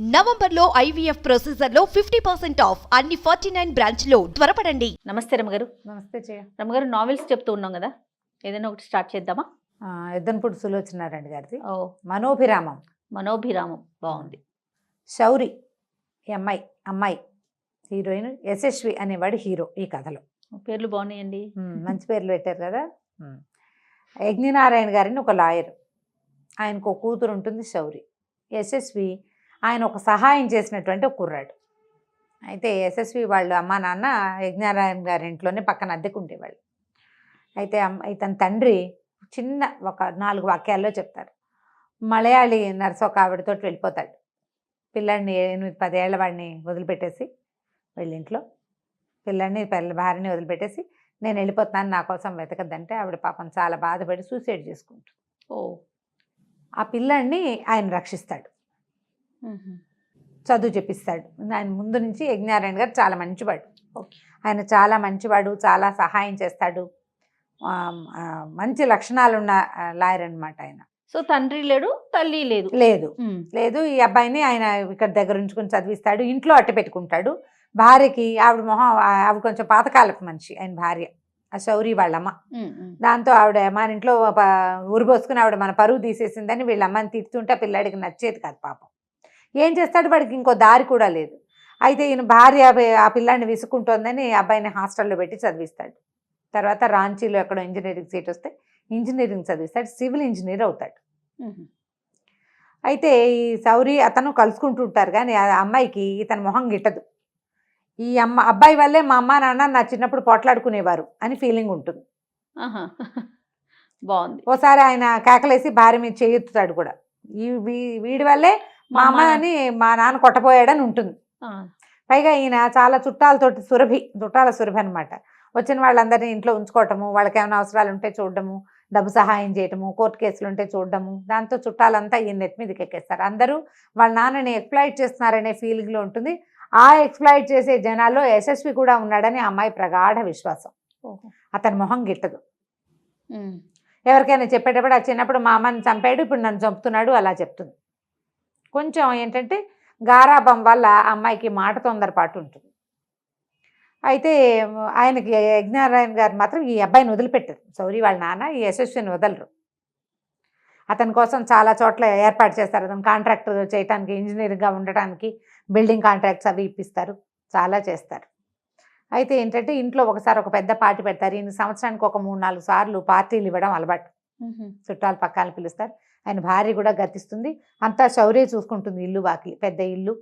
నవంబర్లో IVF ప్రొసీజర్లో 50% of అన్ని 49 బ్రాంచ్లో త్వరపడండి. నమస్తే రమగారు. నమస్తే జయ. రమగారు, నావెల్స్ చెప్తూ ఉన్నాం కదా, ఏదైనా ఒకటి స్టార్ట్ చేద్దామా? ఎద్దనపూడి సులోచనారాయణ గారిది ఓ మనోభిరామం. మనోభిరామం బాగుంది. శౌరి ఈ అమ్మాయి హీరోయిన్, యశస్వి అనేవాడు హీరో ఈ కథలో. పేర్లు బాగున్నాయండి. మంచి పేర్లు పెట్టారు కదా. యజ్ఞనారాయణ గారిని ఒక లాయర్, ఆయనకు ఒక కూతురు ఉంటుంది శౌరి. యశస్వి ఆయన ఒక సహాయం చేసినటువంటి ఒక కుర్రాడు. అయితే యశస్వి వాళ్ళు అమ్మా నాన్న యజ్ఞనారాయణ గారి ఇంట్లోనే పక్కన అద్దెకుండేవాళ్ళు. అయితే ఇతని తండ్రి చిన్న ఒక 4 వాక్యాల్లో చెప్తారు. మలయాళీ నర్సు ఒక ఆవిడతో వెళ్ళిపోతాడు. పిల్లాడిని 8-10 ఏళ్ల వాడిని వదిలిపెట్టేసి వీళ్ళ ఇంట్లో పిల్లాడిని భార్యని వదిలిపెట్టేసి నేను వెళ్ళిపోతున్నాను, నా కోసం వెతకద్దంటే ఆవిడ పాపం చాలా బాధపడి సూసైడ్ చేసుకుంటాడు. ఆ పిల్లాడిని ఆయన రక్షిస్తాడు, చదువు చెప్పిస్తాడు. ఆయన ముందు నుంచి యజ్ఞనారాయణ గారు చాలా మంచివాడు. ఆయన చాలా మంచివాడు, చాలా సహాయం చేస్తాడు, మంచి లక్షణాలున్న లాయర్ అనమాట ఆయన. సో తండ్రి లేడు, తల్లి లేదు. లేదు ఈ అబ్బాయిని ఆయన ఇక్కడ దగ్గర ఉంచుకుని చదివిస్తాడు, ఇంట్లో అట్ట పెట్టుకుంటాడు. భార్యకి ఆవిడ ఆవిడ కొంచెం పాతకాలపు మనిషి ఆయన భార్య, ఆ శౌరి వాళ్ళమ్మ. దాంతో ఆవిడ మన ఇంట్లో ఊరిపోసుకుని ఆవిడ మన పరువు తీసేసిందని వీళ్ళ అమ్మని తిడుతుంటే ఆ పిల్లాడికి నచ్చేది కాదు పాపం. ఏం చేస్తాడు, వాడికి ఇంకో దారి కూడా లేదు. అయితే ఈయన భార్య ఆ పిల్లాడిని విసుకుంటోందని అబ్బాయిని హాస్టల్లో పెట్టి చదివిస్తాడు. తర్వాత రాంచీలో ఎక్కడో ఇంజనీరింగ్ సీట్ వస్తే ఇంజనీరింగ్ చదివిస్తాడు, సివిల్ ఇంజనీర్ అవుతాడు. అయితే ఈ శౌరి అతను కలుసుకుంటూ ఉంటారు, కానీ ఆ అమ్మాయికి ఇతని మొహం గిట్టదు. ఈ అబ్బాయి వల్లే మా అమ్మ నాన్న నా చిన్నప్పుడు పోట్లాడుకునేవారు అని ఫీలింగ్ ఉంటుంది. బాగుంది. ఓసారి ఆయన కేకలేసి భార్య మీద చేయెత్తుతాడు కూడా, వీడి వల్లే మా అమ్మని మా నాన్న కొట్టపోయాడని ఉంటుంది. పైగా ఈయన చాలా చుట్టాల సురభి అనమాట. వచ్చిన వాళ్ళందరినీ ఇంట్లో ఉంచుకోవటము, వాళ్ళకి ఏమైనా అవసరాలు ఉంటే చూడడము, డబ్బు సహాయం చేయటము, కోర్టు కేసులు ఉంటే చూడడము. దాంతో చుట్టాలంతా ఈయన నెత్తి మీదకి ఎక్కేస్తారు. అందరూ వాళ్ళ నాన్నని ఎక్స్ప్లాయిట్ చేస్తున్నారనే ఫీలింగ్లో ఉంటుంది. ఆ ఎక్స్ప్లాయిట్ చేసే జనాల్లో యశస్వి కూడా ఉన్నాడని అమ్మాయి ప్రగాఢ విశ్వాసం. అతని మొహం గిట్టదు. ఎవరికైనా చెప్పేటప్పుడు ఆ చిన్నప్పుడు మా అమ్మని చంపాడు, ఇప్పుడు నన్ను చంపుతున్నాడు అలా చెప్తుంది. కొంచెం ఏంటంటే గారాబం వల్ల అమ్మాయికి మాట తొందరపాటు ఉంటుంది. అయితే ఆయనకి యజ్ఞనారాయణ గారు మాత్రం ఈ అబ్బాయిని వదిలిపెట్టారు. శౌరి వాళ్ళ నాన్న ఈ యశస్విని వదలరు. అతని కోసం చాలా చోట్ల ఏర్పాటు చేస్తారు. అతను కాంట్రాక్టర్ చేయడానికి, ఇంజనీర్గా ఉండటానికి బిల్డింగ్ కాంట్రాక్ట్స్ అవి ఇప్పిస్తారు, చాలా చేస్తారు. అయితే ఏంటంటే ఇంట్లో ఒకసారి ఒక పెద్ద పార్టీ పెడతారు. ఈయన సంవత్సరానికి ఒక 3-4 సార్లు పార్టీలు ఇవ్వడం అలవాటు. చుట్టాలు పక్కన పిలుస్తారు. ఆయన భార్య కూడా గతిస్తుంది. అంతా శౌర్య చూసుకుంటుంది, ఇల్లు వాకిలి పెద్ద ఇల్లు.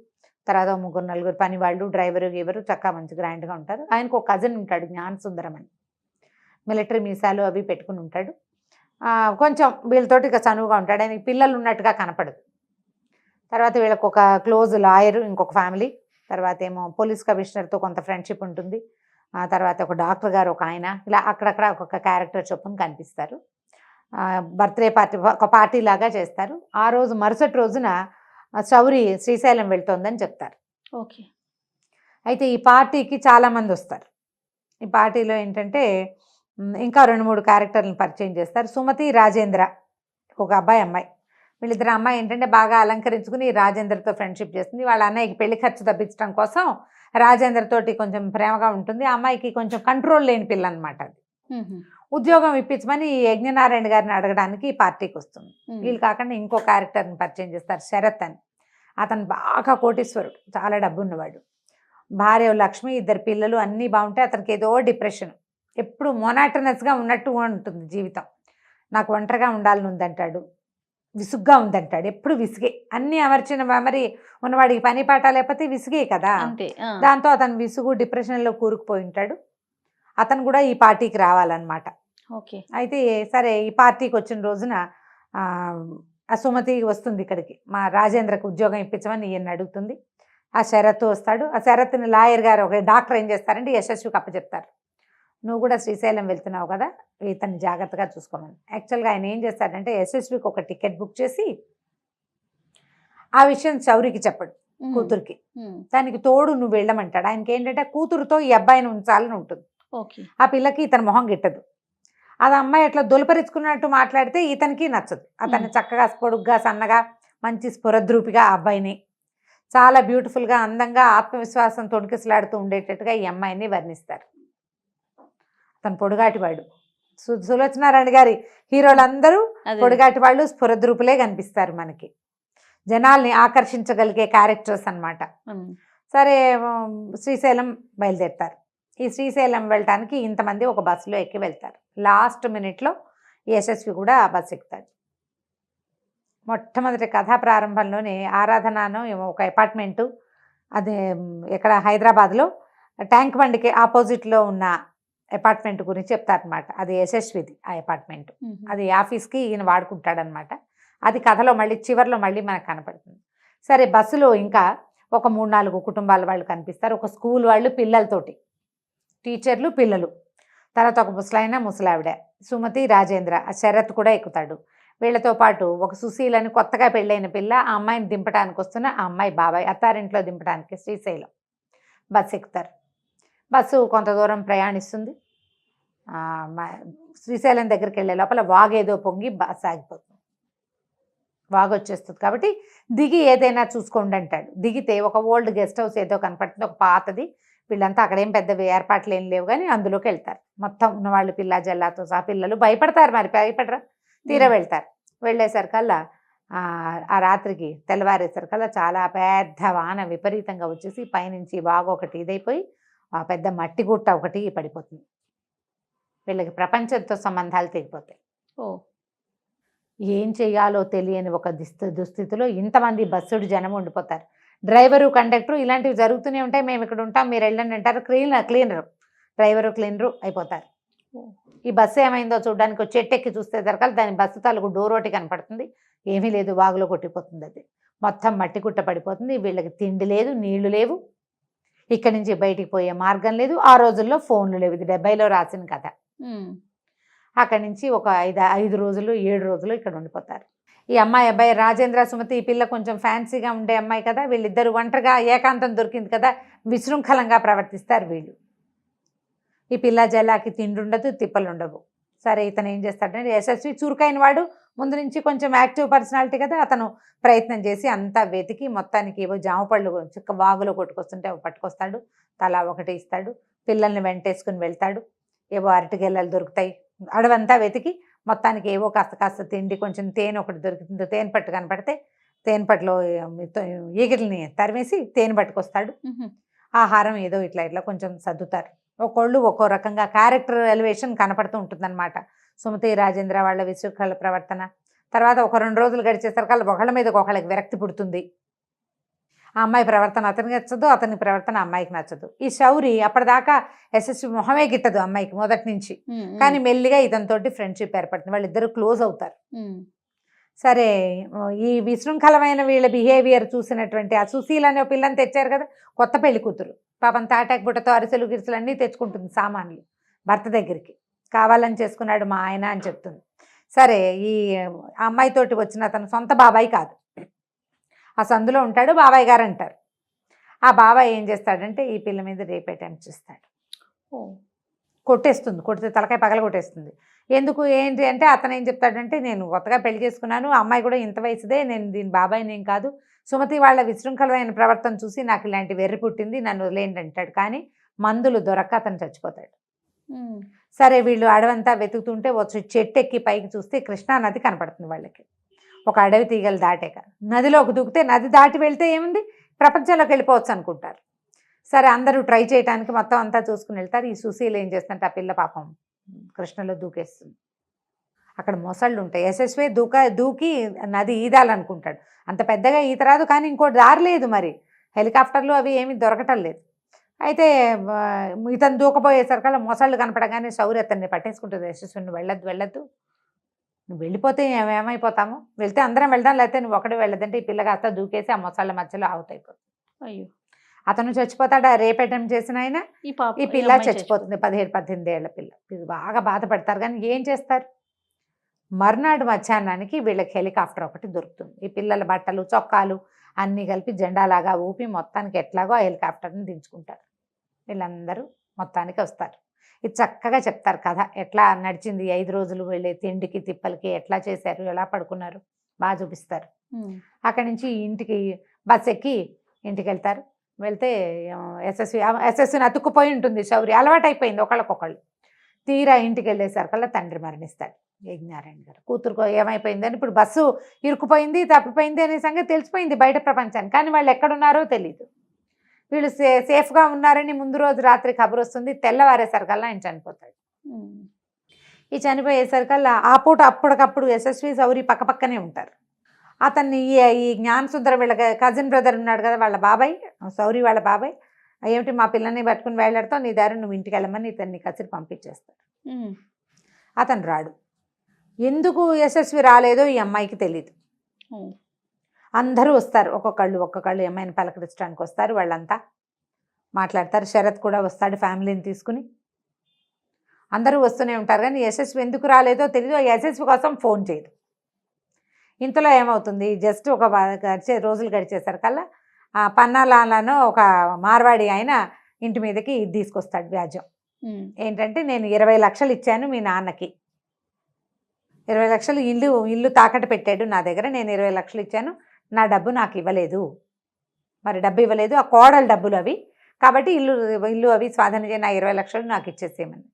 తర్వాత 3-4 పని వాళ్ళు, డ్రైవరు గీవరు చక్కగా మంచి గ్రాండ్గా ఉంటారు. ఆయనకు ఒక కజిన్ ఉంటాడు జ్ఞానసుందరం అని, మిలిటరీ మీసాలు అవి పెట్టుకుని ఉంటాడు. కొంచెం వీళ్ళతోటి ఇక చనువుగా ఉంటాడు. ఆయనకి పిల్లలు ఉన్నట్టుగా కనపడదు. తర్వాత వీళ్ళకి ఒక క్లోజ్ లాయరు, ఇంకొక ఫ్యామిలీ, తర్వాత ఏమో పోలీస్ కమిషనర్తో కొంత ఫ్రెండ్షిప్ ఉంటుంది. తర్వాత ఒక డాక్టర్ గారు ఒక ఆయన, ఇలా అక్కడక్కడ ఒక్కొక్క క్యారెక్టర్ చొప్పున కనిపిస్తారు. బర్త్డే పార్టీ ఒక పార్టీ లాగా చేస్తారు. ఆ రోజు మరుసటి రోజున శౌరి శ్రీశైలం వెళ్తోందని చెప్తారు. ఓకే. అయితే ఈ పార్టీకి చాలామంది వస్తారు. ఈ పార్టీలో ఏంటంటే ఇంకా 2-3 క్యారెక్టర్లను పరిచయం చేస్తారు. సుమతి, రాజేంద్ర, ఒక అమ్మాయి. వీళ్ళిద్దరు అమ్మాయి ఏంటంటే బాగా అలంకరించుకుని రాజేంద్రతో ఫ్రెండ్షిప్ చేస్తుంది. వాళ్ళ అన్నయ్యకి పెళ్లి ఖర్చు తప్పించడం కోసం రాజేంద్రతోటి కొంచెం ప్రేమగా ఉంటుంది. ఆ అమ్మాయికి కొంచెం కంట్రోల్ లేని పిల్ల అనమాట. అది ఉద్యోగం ఇప్పించమని యజ్ఞనారాయణ గారిని అడగడానికి ఈ పార్టీకి వస్తుంది. వీళ్ళు కాకుండా ఇంకో క్యారెక్టర్ని పరిచయం చేస్తారు, శరత్ అని. అతను బాగా కోటీశ్వరుడు, చాలా డబ్బు ఉన్నవాడు. భార్య లక్ష్మి, 2 పిల్లలు, అన్నీ బాగుంటాయి. అతనికి ఏదో డిప్రెషన్, ఎప్పుడు మొనాటనస్గా ఉన్నట్టు ఉంటుంది జీవితం. నాకు ఒంటరిగా ఉండాలని ఉందంటాడు, విసుగ్గా ఉందంటాడు, ఎప్పుడు విసిగే. అన్నీ అమర్చిన మరి ఉన్నవాడికి పని పాట లేకపోతే విసిగే కదా. దాంతో అతను విసుగు డిప్రెషన్లో కూరుకుపోయి ఉంటాడు. అతను కూడా ఈ పార్టీకి రావాలన్నమాట. ఓకే. అయితే సరే ఈ పార్టీకి వచ్చిన రోజున ఆ సుమతి వస్తుంది ఇక్కడికి, మా రాజేంద్రకు ఉద్యోగం ఇప్పించమని ఈయన అడుగుతుంది. ఆ శరత్ వస్తాడు. ఆ శరత్ని లాయర్ గారు ఒక డాక్టర్ ఏం చేస్తారంటే యశస్వికి అప్పచెప్తారు. నువ్వు కూడా శ్రీశైలం వెళ్తున్నావు కదా, ఇతన్ని జాగ్రత్తగా చూసుకోమని. యాక్చువల్గా ఆయన ఏం చేస్తాడంటే యశస్వికి ఒక టికెట్ బుక్ చేసి ఆ విషయం శౌరికి చెప్పడు, కూతురికి. దానికి తోడు నువ్వు వెళ్ళమంటాడు. ఆయనకి ఏంటంటే కూతురుతో ఈ అబ్బాయిని ఉంచాలని ఉంటుంది. ఆ పిల్లకి ఇతని మొహం గిట్టదు. అది అమ్మాయి అట్లా దొలపరించుకున్నట్టు మాట్లాడితే ఇతనికి నచ్చదు. అతన్ని చక్కగా పొడుగ్గా సన్నగా మంచి స్ఫురద్రూపిగా ఆ అబ్బాయిని చాలా బ్యూటిఫుల్గా అందంగా ఆత్మవిశ్వాసం తొణికిసలాడుతూ ఉండేటట్టుగా ఈ అమ్మాయిని వర్ణిస్తారు. అతను పొడుగాటివాడు. సులోచనారాణి గారి హీరోలందరూ అదే. పొడుగాటి వాళ్ళు, స్ఫురద్రూపులే కనిపిస్తారు మనకి. జనాల్ని ఆకర్షించగలిగే క్యారెక్టర్స్ అన్నమాట. ఉమ్. సరే శ్రీశైలం బయలుదేరుతారు. ఈ శ్రీశైలం వెళ్ళటానికి ఇంతమంది ఒక బస్సులో ఎక్కి వెళ్తారు. లాస్ట్ మినిట్లో యశస్వి కూడా ఆ బస్సు ఎక్కుతాడు. మొట్టమొదటి కథా ప్రారంభంలోనే ఆరాధనను ఒక అపార్ట్మెంటు, అదే ఇక్కడ హైదరాబాద్లో ట్యాంక్ బండికి ఆపోజిట్లో ఉన్న అపార్ట్మెంట్ గురించి చెప్తారనమాట. అది యశస్విది ఆ అపార్ట్మెంట్. అది ఆఫీస్కి ఈయన వాడుకుంటాడనమాట. అది కథలో మళ్ళీ చివరిలో మళ్ళీ మనకు కనపడుతుంది. సరే బస్సులో ఇంకా ఒక 3-4 కుటుంబాల వాళ్ళు కనిపిస్తారు. ఒక స్కూల్ వాళ్ళు పిల్లలతోటి, టీచర్లు పిల్లలు, తర్వాత ఒక ముసలావిడ సుమతి, రాజేంద్ర, శరత్ కూడా ఎక్కుతాడు. వీళ్ళతో పాటు ఒక సుశీలని కొత్తగా పెళ్ళైన పిల్ల, ఆ అమ్మాయిని దింపడానికి వస్తున్న ఆ అమ్మాయి బాబాయ్, అత్తారింట్లో దింపడానికి శ్రీశైలం బస్సు ఎక్కుతారు. బస్సు కొంత దూరం ప్రయాణిస్తుంది. శ్రీశైలం దగ్గరికి వెళ్ళే లోపల వాగేదో పొంగి బస్సు ఆగిపోతుంది. వాగు వచ్చేస్తుంది కాబట్టి దిగి ఏదైనా చూసుకోండి అంటాడు. దిగితే ఒక ఓల్డ్ గెస్ట్ హౌస్ ఏదో కనపడుతుంది, ఒక పాతది. వీళ్ళంతా అక్కడేం పెద్ద ఏర్పాట్లు ఏం లేవు కానీ అందులోకి వెళ్తారు. మొత్తం ఉన్నవాళ్ళు పిల్ల జల్లాతో సహా. పిల్లలు భయపడతారు, మరి భయపడరా, తీరా వెళ్తారు. వెళ్ళేసరికల్లా ఆ రాత్రికి తెల్లవారేసరికల్లా చాలా పెద్ద వాన విపరీతంగా వచ్చేసి పైనుంచి వాగు ఒకటి ఇదైపోయి ఆ పెద్ద మట్టి గుట్ట ఒకటి పడిపోతుంది. వీళ్ళకి ప్రపంచంతో సంబంధాలు తెగిపోతాయి. ఓ, ఏం చేయాలో తెలియని ఒక దుస్థితిలో ఇంతమంది బస్సుడు జనం ఉండిపోతారు. డ్రైవరు, కండక్టరు ఇలాంటివి జరుగుతూనే ఉంటాయి. మేము ఇక్కడ ఉంటాం, మీరు వెళ్ళండి అంటారు. క్లీనరు, డ్రైవరు, క్లీనరు అయిపోతారు. ఈ బస్సు ఏమైందో చూడడానికి చెట్టు ఎక్కి చూస్తే జరగాలి. దాని బస్సు తాలూకు డోర్ ఒకటి కనపడుతుంది. ఏమీ లేదు, వాగులో కొట్టిపోతుంది. అది మొత్తం మట్టి గుట్ట పడిపోతుంది. వీళ్ళకి తిండి లేదు, నీళ్లు లేవు, ఇక్కడి నుంచి బయటికి పోయే మార్గం లేదు. ఆ రోజుల్లో ఫోన్లు లేవు. ఇది 70లో రాసిన కథ. అక్కడి నుంచి ఒక 5 రోజులు 7 రోజులు ఇక్కడ ఉండిపోతారు. ఈ అబ్బాయి రాజేంద్ర, సుమతి, ఈ పిల్ల కొంచెం ఫ్యాన్సీగా ఉండే అమ్మాయి కదా. వీళ్ళిద్దరు ఒంటరిగా ఏకాంతం దొరికింది కదా, విశృంఖలంగా ప్రవర్తిస్తారు వీళ్ళు. ఈ పిల్ల జల్లాకి తిండి ఉండదు, తిప్పలు ఉండవు. సరే ఇతను ఏం చేస్తాడంటే, యశస్వి చురుకైన వాడు, ముందు నుంచి కొంచెం యాక్టివ్ పర్సనాలిటీ కదా, అతను ప్రయత్నం చేసి అంతా వెతికి మొత్తానికి ఏవో జామ పళ్ళు చుక్క వాగులో కొట్టుకొస్తుంటే పట్టుకొస్తాడు. తలా ఒకటి ఇస్తాడు. పిల్లల్ని వెంటేసుకుని వెళ్తాడు. ఏవో అరటిగెల్లలు దొరుకుతాయి. అడవంతా వెతికి మొత్తానికి ఏవో కాస్త తిండి, కొంచెం తేనె ఒకటి దొరుకుతుంది. తేనె పట్టు కనపడితే తేనె పట్టులో ఈగిలిని తరిమేసి తేనె పట్టుకొస్తాడు. ఆహారం ఏదో ఇట్లా కొంచెం సర్దుతారు. ఒక్కోళ్ళు ఒక్కో రకంగా క్యారెక్టర్ ఎలివేషన్ కనపడుతూ ఉంటుందన్నమాట. సుమతి, రాజేంద్ర వాళ్ళ విశృంఖల ప్రవర్తన. తర్వాత ఒక 2 రోజులు గడిచేసరికి ఒకళ్ళ మీద ఒకళ్ళకి విరక్తి పుడుతుంది. ఆ అమ్మాయి ప్రవర్తన అతనికి నచ్చదు, అతని ప్రవర్తన అమ్మాయికి నచ్చదు. ఈ శౌరి అప్పటిదాకా యశస్వి మొహమే గిట్టదు అమ్మాయికి మొదటి నుంచి. కానీ మెల్లిగా ఇతనితోటి ఫ్రెండ్షిప్ ఏర్పడుతుంది. వాళ్ళిద్దరు క్లోజ్ అవుతారు. సరే ఈ విశృంఖలమైన వీళ్ళ బిహేవియర్ చూసినటువంటి ఆ సుశీల్ అనే పిల్లని తెచ్చారు కదా, కొత్త పెళ్లి కూతురు. పాపం తాటాకు బుట్టతో అరిసెలు గిరిసెలు అన్నీ తెచ్చుకుంటుంది సామాన్లు భర్త దగ్గరికి. కావాలని చేసుకున్నాడు మా ఆయన అని చెప్తుంది. సరే ఈ అమ్మాయితోటి వచ్చిన అతను సొంత బాబాయ్ కాదు, ఆ సందులో ఉంటాడు, బాబాయ్ గారు అంటారు. ఆ బాబాయ్ ఏం చేస్తాడంటే ఈ పిల్ల మీద రేప్ అటెంప్ట్ చేస్తాడు. కొట్టేస్తుంది, కొడితే తలకాయ పగల కొట్టేస్తుంది. ఎందుకు ఏంటి అంటే అతను ఏం చెప్తాడంటే, నేను కొత్తగా పెళ్లి చేసుకున్నాను, అమ్మాయి కూడా ఇంత వయసుదే, నేను దీని బాబాయ్ని ఏం కాదు, సుమతి వాళ్ళ విశృంఖలమైన ప్రవర్తన చూసి నాకు ఇలాంటి వెర్రి పుట్టింది, నన్ను వదిలేయండి అంటాడు. కానీ మందులు దొరక్క అతను చచ్చిపోతాడు. సరే వీళ్ళు అడవంతా వెతుకుతుంటే వచ్చి చెట్టు ఎక్కి పైకి చూస్తే కృష్ణా నది కనపడుతుంది వాళ్ళకి. ఒక అడవి తీగలు దాటాక నదిలోకి దూకితే నది దాటి వెళ్తే ఏముంది, ప్రపంచంలోకి వెళ్ళిపోవచ్చు అనుకుంటారు. సరే అందరూ ట్రై చేయడానికి మొత్తం అంతా చూసుకుని వెళ్తారు. ఈ సుశీల్ ఏం చేస్తుంటే ఆ పిల్ల పాపం కృష్ణలో దూకేస్తుంది. అక్కడ మొసళ్ళు ఉంటాయి. యశస్వే దూకి నది ఈదాలనుకుంటాడు. అంత పెద్దగా ఈత రాదు, కానీ ఇంకో దారి లేదు. మరి హెలికాప్టర్లు అవి ఏమీ దొరకటం లేదు. అయితే ఇతను దూకపోయేసరికల్లా మొసళ్ళు కనపడగానే శౌర్య అతన్ని పట్టేసుకుంటుంది. యశస్విని వెళ్ళొద్దు, నువ్వు వెళ్ళిపోతే ఏమైపోతాము, వెళ్తే అందరం వెళ్దాం, లేకపోతే నువ్వు ఒకడే వెళ్ళదంటే ఈ పిల్ల కాస్త దూకేసి ఆ మొసళ్ళ మధ్యలో అవుట్ అయిపోతుంది. అయ్యో, అతను చచ్చిపోతాడు. రేప్ అటెంప్ట్ చేసిన ఆయన, ఈ పిల్ల చచ్చిపోతుంది. 17-18 ఏళ్ల పిల్ల. ఇది బాగా బాధపడతారు. కానీ ఏం చేస్తారు, మర్నాడు మధ్యాహ్నానికి వీళ్ళకి హెలికాప్టర్ ఒకటి దొరుకుతుంది. ఈ పిల్లల బట్టలు చొక్కాలు అన్నీ కలిపి జెండాలాగా ఊపి మొత్తానికి ఎట్లాగో ఆ హెలికాప్టర్ని దించుకుంటారు. వీళ్ళందరూ మొత్తానికి వస్తారు. ఇది చక్కగా చెప్తారు కథ, ఎట్లా నడిచింది 5 రోజులు, వెళ్ళే తిండికి తిప్పలకి ఎట్లా చేశారు, ఎలా పడుకున్నారు, బాగా చూపిస్తారు. అక్కడి నుంచి ఇంటికి బస్ ఎక్కి ఇంటికి వెళ్తారు. వెళ్తే ఎస్ఎస్విని అతుక్కుపోయి ఉంటుంది శౌర్య, అలవాటైపోయింది ఒకళ్ళకొకళ్ళు. తీరా ఇంటికి వెళ్ళేసరికల్లా తండ్రి మరణిస్తాడు, యజ్ఞనారాయణ గారు. కూతురుకో ఏమైపోయిందని ఇప్పుడు బస్సు ఇరుక్కుపోయింది, తప్పిపోయింది అనే సంగతి తెలిసిపోయింది బయట ప్రపంచానికి. కానీ వాళ్ళు ఎక్కడున్నారో తెలియదు. వీళ్ళు సేఫ్గా ఉన్నారని ముందు రోజు రాత్రి కబురు వస్తుంది. తెల్లవారేసరికల్లా ఆయన చనిపోతాడు. ఈ చనిపోయేసరికల్లా ఆ పూట అప్పటికప్పుడు యశస్వి శౌరి పక్కపక్కనే ఉంటారు. అతన్ని ఈ జ్ఞానసుందరం వీళ్ళ కజిన్ బ్రదర్ ఉన్నాడు కదా, వాళ్ళ బాబాయ్, శౌరి వాళ్ళ బాబాయ్, ఏమిటి మా పిల్లల్ని పట్టుకుని వెళ్ళాడుతో నీ దారి నువ్వు ఇంటికి వెళ్ళమని ఇతన్ని కసిరి పంపించేస్తాడు. అతను రాడు. ఎందుకు యశస్వి రాలేదో ఈ అమ్మాయికి తెలియదు. అందరూ వస్తారు, ఒక్కొక్కళ్ళు ఈ అమ్మాయిని పలకరించడానికి వస్తారు. వాళ్ళంతా మాట్లాడతారు. శరత్ కూడా వస్తాడు ఫ్యామిలీని తీసుకుని. అందరూ వస్తూనే ఉంటారు. కానీ యశస్వి ఎందుకు రాలేదో తెలియదు. యశస్వి కోసం ఫోన్ చేయదు. ఇంతలో ఏమవుతుంది, జస్ట్ ఒక రోజులు గడిచేసరికల్లా పన్నాలాలను ఒక మార్వాడి ఆయన ఇంటి మీదకి తీసుకొస్తాడు వ్యాజ్యం. ఏంటంటే నేను 20 లక్షలు ఇచ్చాను మీ నాన్నకి, 20 లక్షలు ఇల్లు తాకట్టు పెట్టాడు నా దగ్గర, నేను 20 లక్షలు ఇచ్చాను, నా డబ్బు నాకు ఇవ్వలేదు. మరి డబ్బు ఇవ్వలేదు, ఆ కోడల డబ్బులు అవి, కాబట్టి ఇల్లు అవి స్వాధీనం చేయ, నా 20 లక్షలు నాకు ఇచ్చేసేయమని.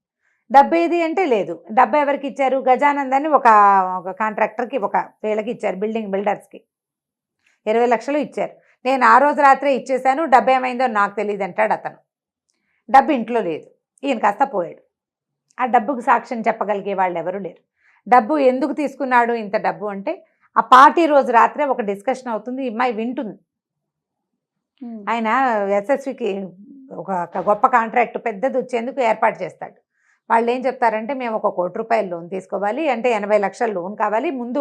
డబ్బు ఏది అంటే లేదు. డబ్బు ఎవరికి ఇచ్చారు, గజానంద్ అని ఒక కాంట్రాక్టర్కి, ఒక వీళ్ళకి ఇచ్చారు, బిల్డర్స్కి 20 లక్షలు ఇచ్చారు. నేను ఆ రోజు రాత్రే ఇచ్చేసాను, డబ్బు ఏమైందో నాకు తెలియదు అంటాడు అతను. డబ్బు ఇంట్లో లేదు, ఈయన కాస్త పోయాడు. ఆ డబ్బుకు సాక్ష్యం చెప్పగలిగే వాళ్ళు ఎవరు లేరు. డబ్బు ఎందుకు తీసుకున్నాడు ఇంత డబ్బు అంటే, ఆ పార్టీ రోజు రాత్రే ఒక డిస్కషన్ అవుతుంది, ఈ అమ్మాయి వింటుంది. ఆయన ఎస్ఎస్వికి ఒక గొప్ప కాంట్రాక్ట్ పెద్దది వచ్చేందుకు ఏర్పాటు చేస్తాడు. వాళ్ళు ఏం చెప్తారంటే, మేము ఒక 1 కోటి రూపాయలు లోన్ తీసుకోవాలి అంటే 80 లక్షలు లోన్ కావాలి, ముందు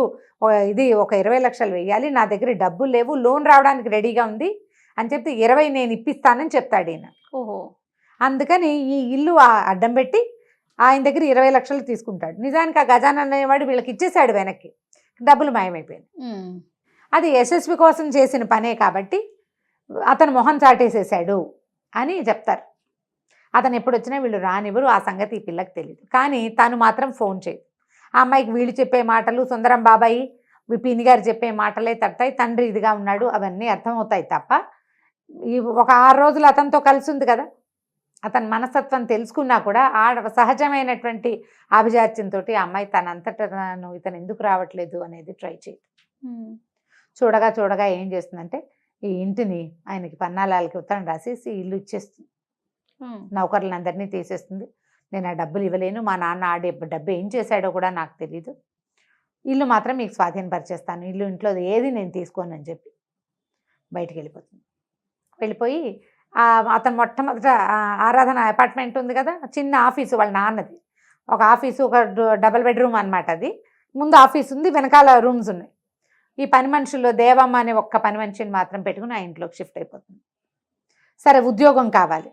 ఒక 20 లక్షలు వేయాలి, నా దగ్గర డబ్బులు లేవు, లోన్ రావడానికి రెడీగా ఉంది అని చెప్తే 20 నేను ఇప్పిస్తానని చెప్తాడు ఈయన. ఓహో. అందుకని ఈ ఇల్లు అడ్డం పెట్టి ఆయన దగ్గర 20 లక్షలు తీసుకుంటాడు. నిజానికి ఆ గజానన్ అనేవాడు వీళ్ళకి ఇచ్చేసాడు వెనక్కి, డబ్బులు మాయమైపోయింది. అది యశస్వి కోసం చేసిన పనే కాబట్టి అతను మొహం చాటేసేసాడు అని చెప్తారు. అతను ఎప్పుడు వచ్చినా వీళ్ళు రానివ్వరు, ఆ సంగతి ఈ పిల్లకి తెలియదు. కానీ తను మాత్రం ఫోన్ చేయదు. ఆ అమ్మాయికి వీళ్ళు చెప్పే మాటలు, సుందరం బాబాయి పిన్ని గారు చెప్పే మాటలే తడతాయి, తండ్రి ఇదిగా ఉన్నాడు అవన్నీ అర్థమవుతాయి తప్ప, ఈ ఒక 6 రోజులు అతనితో కలిసి ఉంది కదా, అతని మనస్తత్వం తెలుసుకున్నా కూడా సహజమైనటువంటి ఆభిజాత్యంతో ఆ అమ్మాయి తనంతటా ఇతను ఎందుకు రావట్లేదు అనేది ట్రై చేయదు. చూడగా ఏం చేస్తుందంటే, ఈ ఇంటిని ఆయనకి పన్నాలాలకి ఉత్తరం రాసేసి ఇల్లు ఇచ్చేస్తుంది. నౌకర్లందరినీ తీసేస్తుంది. నేను ఆ డబ్బులు ఇవ్వలేను, మా నాన్న ఆడే డబ్బు ఏం చేశాడో కూడా నాకు తెలీదు, ఇల్లు మాత్రం మీకు స్వాధీనపరిచేస్తాను, ఇంట్లో ఏది నేను తీసుకోను అని చెప్పి బయటికి వెళ్ళిపోతుంది. వెళ్ళిపోయి అతను మొట్టమొదట ఆరాధన అపార్ట్మెంట్ ఉంది కదా, చిన్న ఆఫీసు వాళ్ళ నాన్నది, ఒక ఆఫీసు, ఒక డబుల్ బెడ్రూమ్ అనమాట. అది ముందు ఆఫీస్ ఉంది, వెనకాల రూమ్స్ ఉన్నాయి. ఈ పని మనుషుల్లో దేవమ్మ అనే ఒక్క పని మనిషిని మాత్రం పెట్టుకుని ఆ ఇంట్లోకి షిఫ్ట్ అయిపోతుంది. సరే ఉద్యోగం కావాలి,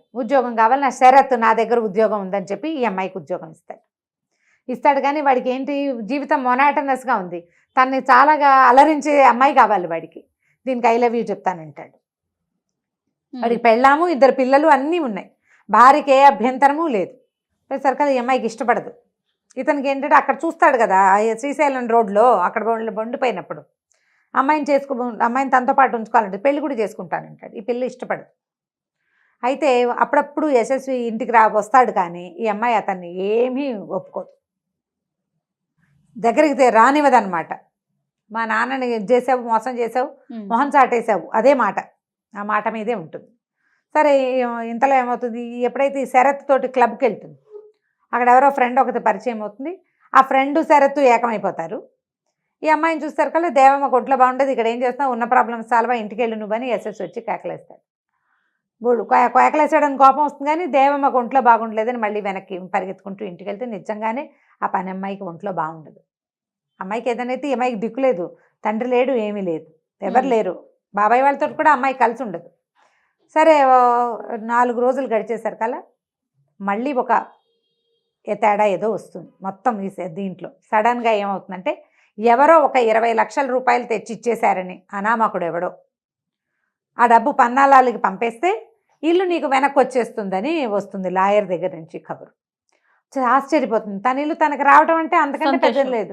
నా శరత్ నా దగ్గర ఉద్యోగం ఉందని చెప్పి ఈ అమ్మాయికి ఉద్యోగం ఇస్తాడు. కానీ వాడికి ఏంటి, జీవితం మొనాటనస్గా ఉంది, తనని చాలాగా అలరించే అమ్మాయి కావాలి వాడికి. దీనికి ఐ లవ్ యూ చెప్తానంటాడు. వాడికి పెళ్ళాము, 2 పిల్లలు అన్నీ ఉన్నాయి, భార్యకి ఏ అభ్యంతరము లేదు. సరికదా ఈ అమ్మాయికి ఇష్టపడదు. ఇతనికి ఏంటంటే అక్కడ చూస్తాడు కదా శ్రీశైలం రోడ్లో, అక్కడ బండిపోయినప్పుడు అమ్మాయిని తనతో పాటు ఉంచుకోవాలంటే పెళ్లి కూడా చేసుకుంటానంటాడు. ఈ పిల్ల ఇష్టపడదు. అయితే అప్పుడప్పుడు యశస్వి ఇంటికి వస్తాడు, కానీ ఈ అమ్మాయి అతన్ని ఏమీ ఒప్పుకోదు, దగ్గరికి రానివ్వదనమాట. మా నాన్నని చేసావు, మోసం చేసావు, మొహం చాటేసావు, అదే మాట, ఆ మాట మీదే ఉంటుంది. సరే ఇంతలో ఏమవుతుంది, ఎప్పుడైతే ఈ శరత్ తోటి క్లబ్కి వెళ్తుంది, అక్కడ ఎవరో ఫ్రెండ్ ఒకటి పరిచయం అవుతుంది. ఆ ఫ్రెండ్ శరత్ ఏకమైపోతారు. ఈ అమ్మాయిని చూస్తారు కల్లా, దేవమ్మ ఒంట్లో బాగుండేది, ఇక్కడ ఏం చేస్తున్నావు, ఉన్న ప్రాబ్లమ్స్ సాల్వ్, ఇంటికి వెళ్ళు నువ్వని యశస్వి వచ్చి కేకలేస్తాడు. కేకలేసాడని కోపం వస్తుంది, కానీ దేవమ్మకు ఒంట్లో బాగుండలేదని మళ్ళీ వెనక్కి పరిగెత్తుకుంటూ ఇంటికి వెళ్తే నిజంగానే ఆ పని అమ్మాయికి ఒంట్లో బాగుండదు. అమ్మాయికి ఏదైతే ఈ అమ్మాయికి దిక్కు లేదు, తండ్రి లేడు, ఏమీ లేదు, ఎవరు లేరు, బాబాయ్ వాళ్ళతో కూడా అమ్మాయి కలిసి ఉండదు. సరే 4 రోజులు గడిచేసరికల్లా మళ్ళీ ఒక తేడా ఏదో వస్తుంది మొత్తం దీంట్లో. సడన్గా ఏమవుతుందంటే, ఎవరో ఒక 20 లక్షల రూపాయలు తెచ్చి ఇచ్చేశారని అనామకుడు ఎవడో ఆ డబ్బు పన్నాలాలకి పంపేస్తే ఇల్లు నీకు వెనక్కి వచ్చేస్తుందని వస్తుంది లాయర్ దగ్గర నుంచి కబురు. ఆశ్చర్యపోతుంది. తన ఇల్లు తనకు రావడం అంటే అంతకంటే పెద్దది సంతోషం. లేదు.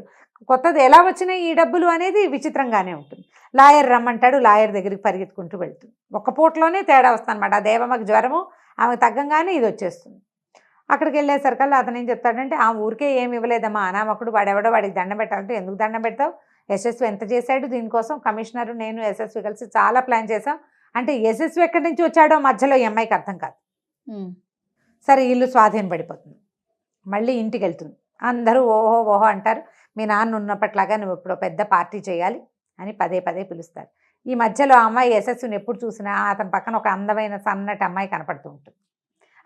కొత్తది ఎలా వచ్చినాయి ఈ డబ్బులు అనేది విచిత్రంగానే ఉంటుంది. లాయర్ రమ్మంటాడు, లాయర్ దగ్గరికి పరిగెత్తుకుంటూ వెళ్తుంది. ఒక్క పూటలోనే తేడా వస్తుందన్నమాట. ఆ దేవమ్మకి జ్వరము ఆమె తగ్గంగానే ఇది వచ్చేస్తుంది. అక్కడికి వెళ్ళేసరికల్లా అతను ఏం చెప్తాడంటే, ఆ ఊరికే ఏమి ఇవ్వలేదమ్మా, అనామకుడు వాడెవడో వాడికి దండం పెట్టాలంటే, ఎందుకు దండం పెడతావు, యశస్వి ఎంత చేశాడు దీనికోసం, కమిషనరు నేను యశస్వి కలిసి చాలా ప్లాన్ చేసాం అంటే, యశస్వి ఎక్కడి నుంచి వచ్చాడో మధ్యలో ఈ అమ్మాయికి అర్థం కాదు. సరే ఇల్లు స్వాధీనం పడిపోతుంది. మళ్ళీ ఇంటికి వెళ్తుంది. అందరూ ఓహో ఓహో అంటారు. మీ నాన్న ఉన్నప్పట్లాగా నువ్వు ఇప్పుడు పెద్ద పార్టీ చేయాలి అని పదే పదే పిలుస్తారు. ఈ మధ్యలో ఆ అమ్మాయి యశస్విని ఎప్పుడు చూసినా అతని పక్కన ఒక అందమైన సన్నటి అమ్మాయి కనపడుతూ ఉంటుంది.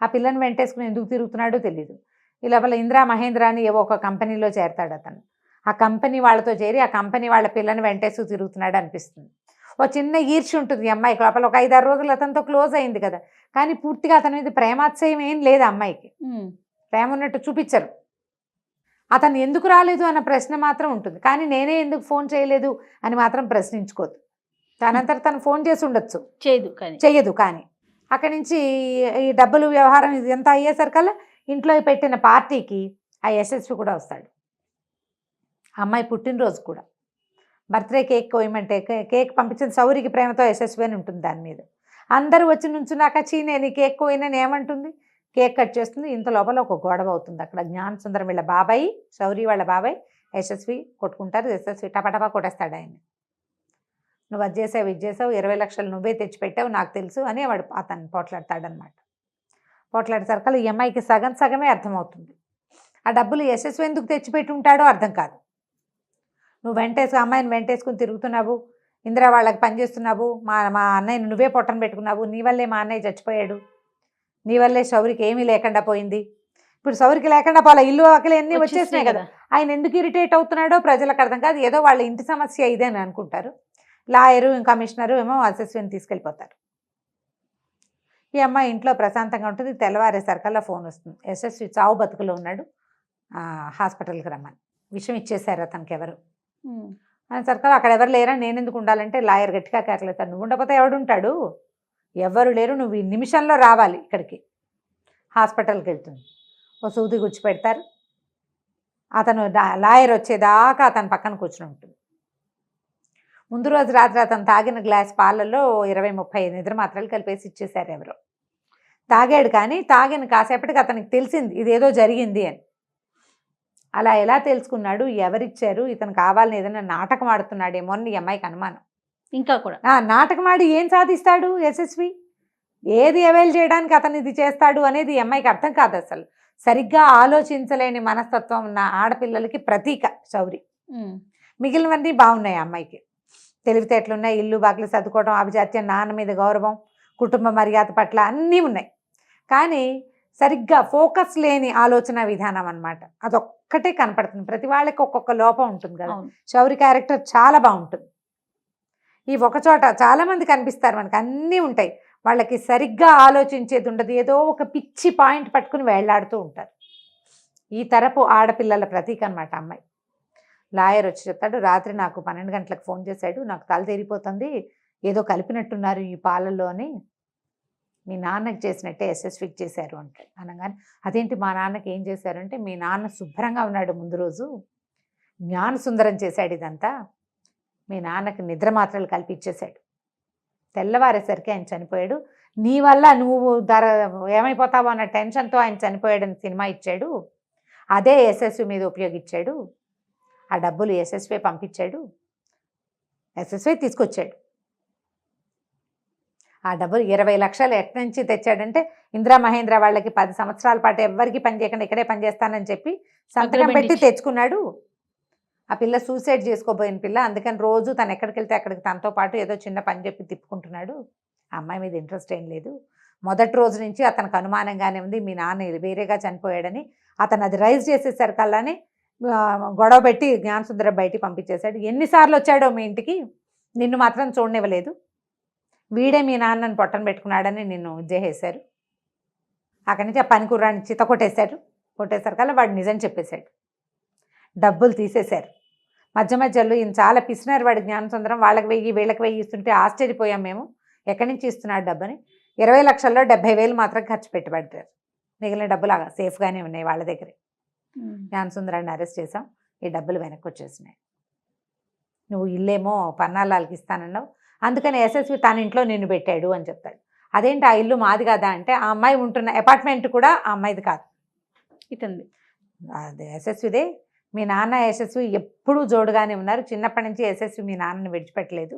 ఆ పిల్లని వెంటేసుకుని ఎందుకు తిరుగుతున్నాడో తెలియదు. ఈ లోపల ఇందిరా మహేంద్ర అని ఏవో ఒక కంపెనీలో చేరతాడు అతను. ఆ కంపెనీ వాళ్ళతో చేరి ఆ కంపెనీ వాళ్ళ పిల్లని వెంటేసుకు తిరుగుతున్నాడు అనిపిస్తుంది. ఓ చిన్న ఈర్ష్య ఉంటుంది ఈ అమ్మాయికి. లోపల ఒక 5-6 రోజులు అతనితో క్లోజ్ అయింది కదా, కానీ పూర్తిగా అతని మీద ప్రేమాత్సయం ఏం లేదు అమ్మాయికి. ప్రేమ ఉన్నట్టు చూపించరు. అతను ఎందుకు రాలేదు అన్న ప్రశ్న మాత్రం ఉంటుంది, కానీ నేనే ఎందుకు ఫోన్ చేయలేదు అని మాత్రం ప్రశ్నించుకోదు. తనంతట తను ఫోన్ చేసి ఉండొచ్చు, చెయ్యదు. కానీ అక్కడి నుంచి ఈ డబ్బులు వ్యవహారం ఇది ఎంత అయ్యేసరికల్లా ఇంట్లో పెట్టిన పార్టీకి ఆ యశస్వి కూడా వస్తాడు. అమ్మాయి పుట్టినరోజు కూడా, బర్త్డే కేక్ కోయమంటే కేక్ పంపించిన సౌరికి ప్రేమతో యశస్వి అని ఉంటుంది దాని మీద. అందరూ వచ్చి నుంచున్నాక చీనేని కేక్ కోయినని ఏమంటుంది, కేక్ కట్ చేస్తుంది. ఇంత లోపల ఒక గొడవ అవుతుంది అక్కడ. జ్ఞాన సుందరం వీళ్ళ బాబాయ్, శౌరి వాళ్ళ బాబాయ్, యశస్వి కొట్టుకుంటారు. యశస్వి టపటపా కొట్టేస్తాడు ఆయన. నువ్వు అది చేసావు ఇది చేసావు, 20 లక్షలు నువ్వే తెచ్చిపెట్టావు నాకు తెలుసు అని వాడు అతను పోట్లాడతాడనమాట. పోట్లాడేసరికి ఈ అమ్మాయికి సగం సగమే అర్థమవుతుంది. ఆ డబ్బులు యశస్వి ఎందుకు తెచ్చిపెట్టి ఉంటాడో అర్థం కాదు. నువ్వు అమ్మాయిని వెంటేసుకుని తిరుగుతున్నావు, ఇందిరా వాళ్ళకి పనిచేస్తున్నావు, మా అన్నయ్యని నువ్వే పొట్టన పెట్టుకున్నావు, నీ వల్లే మా అన్నయ్య చచ్చిపోయాడు, నీ వల్లే శౌరికి ఏమీ లేకుండా పోయింది. ఇప్పుడు శౌరికి లేకుండా పోలే, ఇల్లు ఆకలి అన్నీ వచ్చేసినాయి కదా. ఆయన ఎందుకు ఇరిటేట్ అవుతున్నాడో ప్రజలకు అర్థం కాదు. ఏదో వాళ్ళ ఇంటి సమస్య ఇదే అని అనుకుంటారు. లాయరు కమిషనరు ఏమో యశస్విని తీసుకెళ్ళిపోతారు. ఈ అమ్మాయి ఇంట్లో ప్రశాంతంగా ఉంటుంది. తెల్లవారేసరికల్లా ఫోన్ వస్తుంది, యశస్వి చావు బతుకులో ఉన్నాడు, హాస్పిటల్కి రమ్మని. విషయం ఇచ్చేశారు అతనికి ఎవరు అని సరికల్లా అక్కడ ఎవరు లేరా, నేను ఎందుకు ఉండాలంటే లాయర్ గట్టిగా కేకలేస్తాడు, నువ్వు ఉండకపోతే ఎవడుంటాడు, ఎవరు లేరు, నువ్వు ఈ నిమిషంలో రావాలి ఇక్కడికి. హాస్పిటల్కి వెళ్తుంది. ఓ సూది గుచ్చి పెడతారు. అతను లాయర్ వచ్చేదాకా అతని పక్కన కూర్చుని ఉంటుంది. ముందు రోజు రాత్రి అతను తాగిన గ్లాస్ పాలల్లో 20-30 నిద్ర మాత్రలు కలిపేసి ఇచ్చేశారు ఎవరో. తాగాడు, కానీ తాగిన కాసేపటికి అతనికి తెలిసింది ఇదేదో జరిగింది అని. అలా ఎలా తెలుసుకున్నాడు, ఎవరిచ్చారు, ఇతను కావాలని ఏదైనా నాటకం ఆడుతున్నాడేమో అని ఈ అమ్మాయికి అనుమానం. ఇంకా కూడా నాటకం ఆడి ఏం సాధిస్తాడు యశస్వి, ఏది అవైల్ చేయడానికి అతను ఇది చేస్తాడు అనేది ఈ అమ్మాయికి అర్థం కాదు అసలు. సరిగ్గా ఆలోచించలేని మనస్తత్వం ఉన్న ఆడపిల్లలకి ప్రతీక శౌరి. మిగిలినవన్నీ బాగున్నాయి అమ్మాయికి. తెలివితేటలున్నాయి, ఇల్లు బాకలు సర్దుకోవడం, అభిజాత్యం, నాన్న మీద గౌరవం, కుటుంబ మర్యాద పట్ల అన్నీ ఉన్నాయి. కానీ సరిగ్గా ఫోకస్ లేని ఆలోచన విధానం అన్నమాట. అదొక్కటే కనపడుతుంది. ప్రతి వాళ్ళకి ఒక్కొక్క లోపం ఉంటుంది కదా. శౌరి క్యారెక్టర్ చాలా బాగుంటుంది. ఈ ఒక చోట చాలామంది కనిపిస్తారు మనకు, అన్నీ ఉంటాయి. వాళ్ళకి సరిగ్గా ఆలోచించేది ఉండదు, ఏదో ఒక పిచ్చి పాయింట్ పట్టుకుని వేళ్లాడుతూ ఉంటారు. ఈ తరపు ఆడపిల్లల ప్రతీక అనమాట అమ్మాయి. లాయర్ వచ్చి చెప్తాడు, రాత్రి నాకు 12 గంటలకు ఫోన్ చేశాడు, నాకు తల తీరిపోతుంది, ఏదో కలిపినట్టున్నారు ఈ పాలల్లో అని, మీ నాన్నకి చేసినట్టే యశస్వికి చేశారు అంటాడు. అనగానే అదేంటి మా నాన్నకి ఏం చేశారంటే, మీ నాన్న శుభ్రంగా ఉన్నాడు ముందు రోజు, జ్ఞాన సుందరం చేశాడు ఇదంతా, మీ నాన్నకి నిద్ర మాత్రలు కల్పించేశాడు, తెల్లవారేసరికి ఆయన చనిపోయాడు, నీ వల్ల నువ్వు ఏమైపోతావో అన్న టెన్షన్తో ఆయన చనిపోయాడని సినిమా ఇచ్చాడు, అదే యశస్వి మీద ఉపయోగించాడు, ఆ డబ్బులు యశస్వి పంపించాడు, యశస్వి తీసుకొచ్చాడు. ఆ డబ్బులు 20 లక్షలు ఎక్కడి నుంచి తెచ్చాడంటే, ఇందిరా మహేంద్ర వాళ్ళకి 10 సంవత్సరాల పాటు ఎవ్వరికి పని చేయకుండా ఇక్కడే పనిచేస్తానని చెప్పి సంతకం పెట్టి తెచ్చుకున్నాడు. ఆ పిల్ల సూసైడ్ చేసుకోబోయిన పిల్ల, అందుకని రోజు తను ఎక్కడికి వెళ్తే అక్కడికి తనతో పాటు ఏదో చిన్న పని చెప్పి తిప్పుకుంటున్నాడు. ఆ అమ్మాయి మీద ఇంట్రెస్ట్ ఏం లేదు. మొదటి రోజు నుంచి అతనికి అనుమానంగానే ఉంది, మీ నాన్న వేరేగా చనిపోయాడని. అతను అది రైజ్ చేసేసరికల్లానే గొడవ పెట్టి జ్ఞానసుందరం బయటికి పంపించేశాడు. ఎన్నిసార్లు వచ్చాడో మీ ఇంటికి, నిన్ను మాత్రం చూడనివ్వలేదు, వీడే మీ నాన్నని పొట్టన పెట్టుకున్నాడని నిన్ను చేసేశారు. అక్కడి నుంచి ఆ పని కుర్రాన్ని చిత కొట్టేశారు. కొట్టేసరికల్లా వాడు నిజం చెప్పేశాడు, డబ్బులు తీసేశారు. మధ్య మధ్యలో ఈయన చాలా పిసినారు వాడు జ్ఞానసుందరం, వాళ్ళకి 1000 వీళ్ళకి 1000 ఇస్తుంటే ఆశ్చర్యపోయాం మేము, ఎక్కడి నుంచి ఇస్తున్నాడు డబ్బని. 20 లక్షల్లో 70,000 మాత్రం ఖర్చు పెట్టబడ్డారు మిగిలిన డబ్బులు సేఫ్గానే ఉన్నాయి వాళ్ళ దగ్గరే. జ్ఞానసుందరాన్ని అరెస్ట్ చేసాం, ఈ డబ్బులు వెనక్కి వచ్చేసినాయి. నువ్వు ఇల్లేమో పన్నాలాలకి ఇస్తానన్నావు, అందుకని ఎస్ఎస్వి తన ఇంట్లో నిన్ను పెట్టాడు అని చెప్తాడు. అదేంటి ఆ ఇల్లు మాది కాదా అంటే, ఆ అమ్మాయి ఉంటున్న అపార్ట్మెంట్ కూడా ఆ అమ్మాయిది కాదు, ఇతంది. అది యశస్విదే. మీ నాన్న యశస్వి ఎప్పుడూ జోడుగానే ఉన్నారు, చిన్నప్పటి నుంచి యశస్వి మీ నాన్నని విడిచిపెట్టలేదు.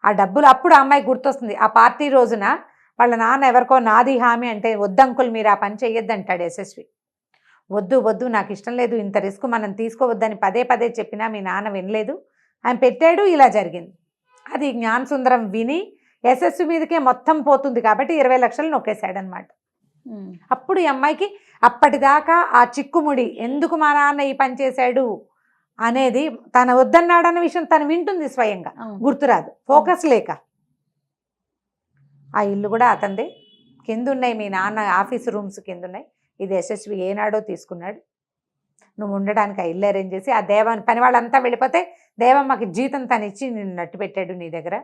ఆ డబ్బులు అప్పుడు ఆ అమ్మాయి గుర్తొస్తుంది. ఆ పార్టీ రోజున వాళ్ళ నాన్న ఎవరికో నాది హామీ అంటే, వద్దంకుల్ మీరు ఆ పని చెయ్యొద్దు అంటాడు యశస్వి. వద్దు వద్దు నాకు ఇష్టం లేదు, ఇంత రిస్క్ మనం తీసుకోవద్దని పదే పదే చెప్పినా మీ నాన్న వినలేదు, ఆయన పెట్టాడు, ఇలా జరిగింది. అది జ్ఞానసుందరం విని యశస్వి మీదకే మొత్తం పోతుంది కాబట్టి 20 లక్షలు నొక్కేశాడనమాట. అప్పుడు ఈ అమ్మాయికి అప్పటిదాకా ఆ చిక్కుముడి ఎందుకు మా నాన్న ఈ పని చేశాడు అనేది, తన వద్దన్నాడన్న విషయం తను వింటుంది స్వయంగా, గుర్తురాదు, ఫోకస్ లేక. ఆ ఇల్లు కూడా అతందే, కింద ఉన్నాయి మీ నాన్న ఆఫీస్ రూమ్స్ కింద ఉన్నాయి. ఇది యశస్వి ఏనాడో తీసుకున్నాడు, నువ్వు ఉండడానికి ఆ ఇల్లు అరేంజ్ చేసి, ఆ దేవాన్ని పని వాళ్ళంతా వెళ్ళిపోతే దేవమ్మకి జీతం తను ఇచ్చి నిన్ను నట్టు పెట్టాడు నీ దగ్గర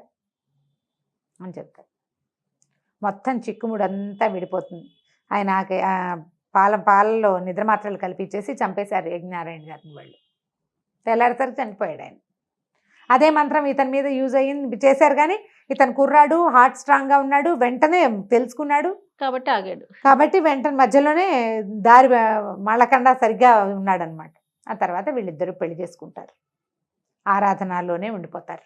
అని చెప్తాడు. మొత్తం చిక్కుముడు అంతా విడిపోతుంది. ఆయన పాలలో నిద్ర మాత్రలు కల్పించేసి చంపేశారు యజ్ఞనారాయణ గారిని వాళ్ళు. తెల్లారిసరికి చనిపోయాడు ఆయన. అదే మంత్రం ఇతని మీద యూజ్ అయ్యింది, చేశారు. కానీ ఇతను కుర్రాడు, హార్ట్ స్ట్రాంగ్గా ఉన్నాడు, వెంటనే తెలుసుకున్నాడు కాబట్టి ఆగాడు. కాబట్టి వెంటనే మధ్యలోనే దారి మళ్ళకుండా సరిగ్గా ఉన్నాడనమాట. ఆ తర్వాత వీళ్ళిద్దరూ పెళ్లి చేసుకుంటారు, ఆరాధనలోనే ఉండిపోతారు.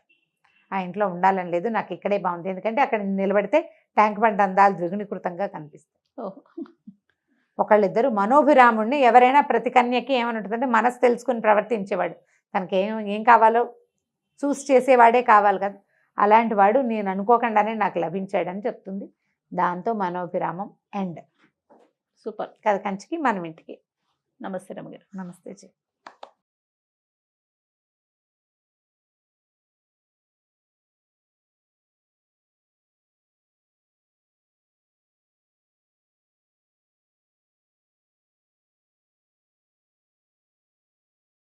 ఆ ఇంట్లో ఉండాలని లేదు, నాకు ఇక్కడే బాగుంది, ఎందుకంటే అక్కడ నిలబడితే ట్యాంక్ బండ్ అందాలు ద్విగుణీకృతంగా కనిపిస్తాయి. ఒకళ్ళిద్దరు మనోభిరాముణ్ణి, ఎవరైనా ప్రతి కన్యకి ఏమని ఉంటుందంటే మనసు తెలుసుకుని ప్రవర్తించేవాడు, తనకి ఏం కావాలో చూసి చేసేవాడే కావాలి కదా, అలాంటి వాడు నేను అనుకోకుండానే నాకు లభించాడని చెప్తుంది. దాంతో మనోభిరామం ఎండ్. సూపర్. కథ కంచికి మనం ఇంటికి. నమస్తే రమగారు. నమస్తే జీ.